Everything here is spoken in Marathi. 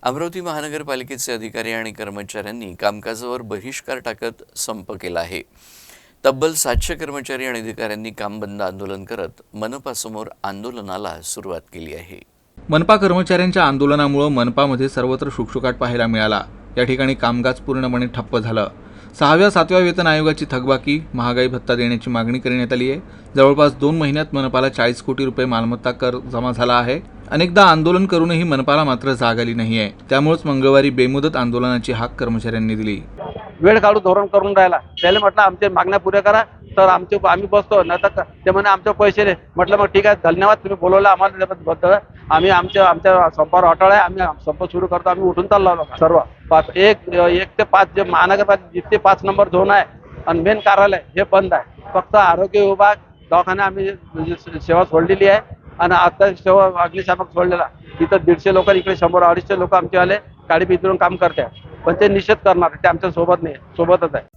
अमरावती महानगरपालिकेचे अधिकारी आणि कर्मचाऱ्यांनी कामकाजावर बहिष्कार टाकत संप केला आहे। तब्बल 700 कर्मचारी आणि अधिकाऱ्यांनी काम बंद आंदोलन करत मनपासमोर आंदोलनाला सुरुवात केली आहे। मनपा कर्मचाऱ्यांच्या आंदोलनामुळे मनपामध्ये सर्वत्र शुकशुकाट पाहायला मिळाला। या ठिकाणी कामकाज पूर्णपणे ठप्प झालं। 6व्या-7व्या वेतन आयोगाची थकबाकी, महागाई भत्ता देण्याची मागणी करण्यात आली आहे। जवळपास 2 महिन्यात मनपाला 40 कोटी रुपये मालमत्ता कर जमा झाला आहे। अनेकदा आंदोलन करूनही मनपाला मात्र जाग आली नाहीये। त्यामुळेच मंगळवारी बेमुदत आंदोलनाची हाक कर्मचाऱ्यांनी दिली। वेळ काढून धोरण करून राहिला। त्याला म्हटलं आमच्या मागण्या पुऱ्या करा तर आम्ही बसतो, नाही तर ते म्हणे आमचे पैसे नाही। म्हटलं मग ठीक आहे, धन्यवाद, तुम्ही बोलवलं आम्हाला त्याबद्दल। आम्ही आमच्या संपावर अटळ आहे, आम्ही संप सुरू करतो। आम्ही उठून चाललो सर्व 1 ते 5 जे महानगरपालिका जिथे 5 नंबर झोन आहे आणि मेन कार्यालय हे बंद आहे। फक्त आरोग्य विभाग, दवाखाना आम्ही सेवा सोडलेली आहे आणि आता सेवा अग्निशामक सोडलेला। तिथं 150 लोक, इकडे 100-250 लोक आमचे आले गाडी बिथरून काम करते, पण ते निषेध करणार, ते आमच्या सोबत नाही, सोबतच आहे।